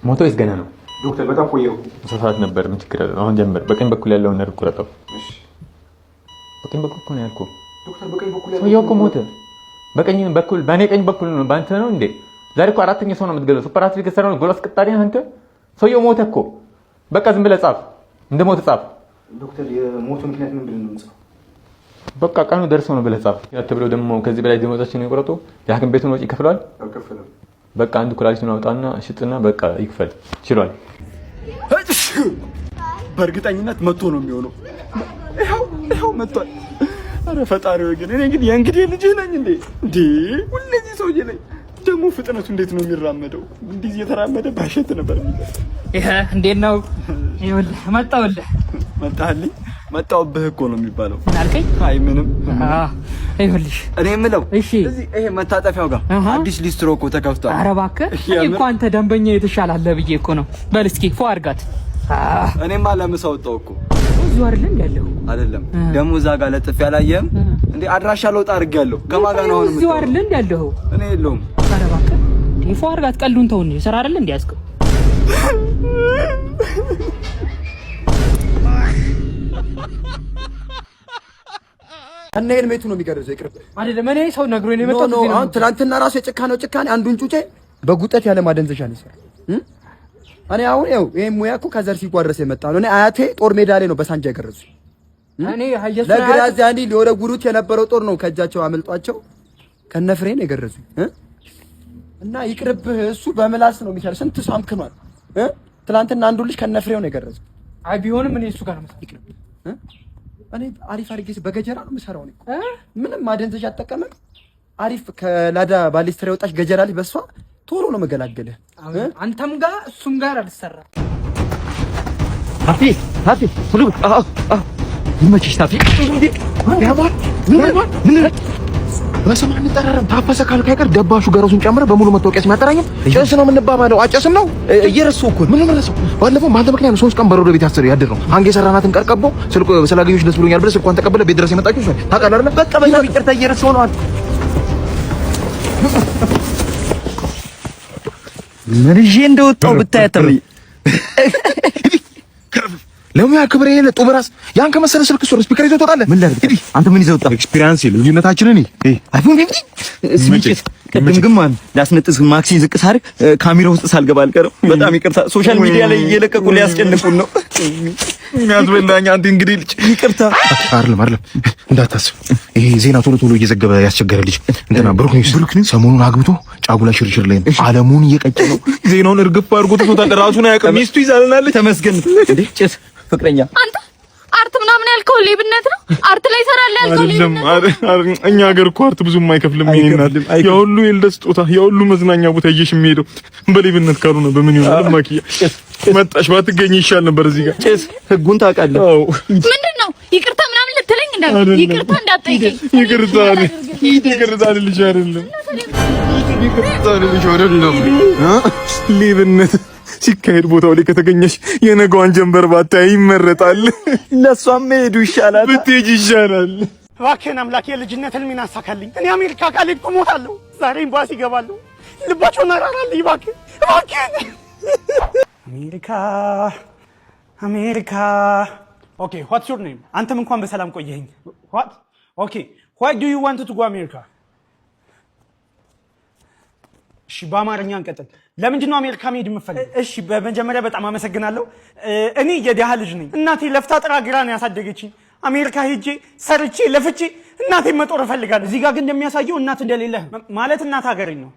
ሞቶስ ገና ነው ዶክተር በጣም ቆየው ሰዓት ነበር ምን ችግር አለ አሁን ጀምር በቀኝ በኩል ያለውን ነርቭ ቁረጠው እሺ በቀኝ በኩል ነው ያልኩህ ዶክተር በቀኝ በኩል ያለው ሰውየው እኮ ሞተ በቀኝ በኩል በኔ ቀኝ በኩል ነው ባንተ ነው እንዴ ዛሬ እኮ አራተኛ ሰው ነው የምትገለው ሱፐራትሪ ከሰራው ጎላስ ቅጣሪ አንተ ሰውየው ሞተ እኮ በቃ ዝም ብለህ ጻፍ እንደሞተ ጻፍ ዶክተር የሞቱ ምክንያት ምን ብለን ነው የምንጽፈው በቃ ቀኑ ደርሶ ነው ብለህ ጻፍ ያተብለው ደግሞ ከዚህ በላይ ደሞዛችን ነው የቆረጠው የሐኪም ቤቱን ወጪ ይከፍላል አልከፈለም በቃ አንድ ኩላሊቱን አውጣና ሽጥና በቃ ይክፈል ይችላል በእርግጠኝነት መጥቶ ነው የሚሆነው ይኸው መጥቷል አረ ፈጣሪው ግን እኔ እንግዲህ የእንግዲህ ልጅ ነኝ እንዴ ሁሌዚህ ሰውዬ ነኝ ደግሞ ፍጥነቱ እንዴት ነው የሚራመደው እንዲህ እየተራመደ ባሸት ነበር ይሄ እንዴት ነው ይኸውልህ መጣልኝ መጣውብህ እኮ ነው የሚባለው ምን አልከኝ አይ ምንም ይኸውልህ እኔ የምለው እሺ እዚህ ይሄ መታጠፊያው ጋር አዲስ ሊስትሮ እኮ ተከፍቷል ኧረ እባክህ እኔ እኮ አንተ ደንበኛ የተሻላለ ብዬ እኮ ነው በል እስኪ ፎ አድርጋት እኔማ ለምሳው ወጣው እኮ እዚሁ አይደለም ያለው አይደለም ደሞ እዛ ጋር ለጥፍ ያላየም እንዴ አድራሻ ለውጥ አድርጌያለሁ ከማን ጋር ነው አሁን እዚሁ አይደለም ያለው እኔ የለውም ኧረ እባክህ ፎ አድርጋት ቀልዱን ተው እንጂ ስራ አይደል እንዴ ያስከው እነሄን ሜቱ ነው የሚገርዘው ይቅርብ አይደለም እኔ ሰው ነግሮኝ ነው የመጣው ነው አሁን ትናንትና ራሱ ጭካኔ አንዱን ጩጬ በጉጠት ያለ ማደንዘሻ ነው ይሰራል እኔ አሁን ይሄ ሙያ እኮ ከዘር ሲጓረስ የመጣ ነው እኔ አያቴ ጦር ሜዳ ላይ ነው በሳንጃ ያገረዙ እኔ ሀየስ ለግራዚያኒ ሊወረጉሩት የነበረው ጦር ነው ከእጃቸው አመልጧቸው ከነፍሬን የገረዙ እና ይቅርብህ እሱ በመላስ ነው የሚሰራ ስንት ሰው አምክኗል ትናንትና አንዱ ልጅ ከነፍሬው ነው የገረዙ አይ ቢሆንም እኔ እሱ ጋር ነው መስል ይቅርብ እኔ አሪፍ አድርጌ በገጀራ ነው የምሰራው እኔ ምንም ማደንዘዣ አጠቀመም አሪፍ ከላዳ ባሊስትራ ወጣች ገጀራ ልጅ በሷ ቶሎ ነው መገላገለ አንተም ጋር እሱም ጋር አልሰራ ታፊ ሁሉ ይመችሽ ታፊ ያማር ምን በሰማን ተራራም ታፈሰ ካልካ አይቀር ደባሹ ገረሱን ጨምረ በሙሉ መታወቂያ ሲያጠራኝ ጭስ ነው የምንባባለው አጨስም ነው እየረሳው እኮ ምን ረሳው ባለፈው ባንተ ምክንያት ነው 3 ቀን በረዶ ቤት ያደር ነው አንገ የሰራናትን ቀርቀቦ ስልኩ ስላገኙሽ ደስ ብሎኛል ብለህ ስልኳን ተቀበለ ቤት ድረስ የመጣችሁ እሷ ታውቃለህ አይደል በቃ በዛ ይቅርታ እየረሳው ነው ምን ይዤ እንደወጣው ብታያተም ለሙያ ክብር የለ ጦብራስ ያን ከመሰለ ስልክ ሶር ስፒከር ይዘው ተጣለ ምን ላድርግ አንተ ምን ይዘው ወጣ ኤክስፒሪየንስ ይሉ ልዩነታችንን አይፎን ቢብዲ ስሚጭት ቅድም ማን ላስነጥስ ማክሲን ዝቅ ሳር ካሜራ ውስጥ ሳልገባ አልቀርም በጣም ይቅርታ ሶሻል ሚዲያ ላይ እየለቀቁ ሊያስጨንቁን ነው የሚያዝበላኝ አንተ እንግዲህ ልጅ ይቅርታ አይደለም እንዳታስብ ይሄ ዜና ቶሎ እየዘገበ ያስቸገረ ልጅ እንትና ብሩክኒስ ሰሞኑን አግብቶ ጫጉላ ሽርሽር ላይ አለሙን እየቀጨ ነው ዜናውን እርግፍ አድርጎ ተቶታል ራሱን አያውቅም ሚስቱ ይዛልናለች ተመስገን እንዴ ጭስ ፍቅረኛ አንተ አርት ምናምን ያልከው ሌብነት ነው አርት ላይ ይሰራል ያልከው አይደለም እኛ ሀገር እኮ አርት ብዙም አይከፍልም ይሄናል ያሁሉ የልደት ስጦታ ያሁሉ መዝናኛ ቦታ እየሽ የሚሄደው በሌብነት ካልሆነ በምን ይሆናል ማኪያ መጣሽ ባትገኝ ይሻል ነበር እዚህ ጋር ጭስ ህጉን ታውቃለህ አዎ ምንድነው ይቅርታ ምናምን ልትለኝ እንዳል ይቅርታ እንዳትጠይቀኝ ይቅርታ ልጅ አይደለም ሌብነት ሲካሄድ ቦታው ላይ ከተገኘሽ የነገዋን ጀንበር ባታይ ይመረጣል ለሷም ሄዱ ይሻላል ብትሄጂ ይሻላል እባክህን አምላክ የልጅነት ህልሜን አሳካልኝ እኔ አሜሪካ ካልሄድኩ እሞታለሁ ዛሬ ኤምባሲ እገባለሁ ልባቸውን አራራልኝ እባክህን አሜሪካ ኦኬ ዋትስ ዩር ኔም አንተም እንኳን በሰላም ቆየኸኝ ዋት ኦኬ ዋይ ዱ ዩ ዋንት ቱ ጎ አሜሪካ እሺ በአማርኛ እንቀጥል ለምንድን ነው አሜሪካ መሄድ የምፈልገው እሺ በመጀመሪያ በጣም አመሰግናለሁ እኔ የደሃ ልጅ ነኝ እናቴ ለፍታ ጥራ ግራ ነው ያሳደገችኝ አሜሪካ ሄጄ ሰርቼ ለፍቼ እናቴ መጦር እፈልጋለሁ እዚህ ጋር ግን እንደሚያሳየው እናት እንደሌለ ማለት እናት ሀገሬ ነው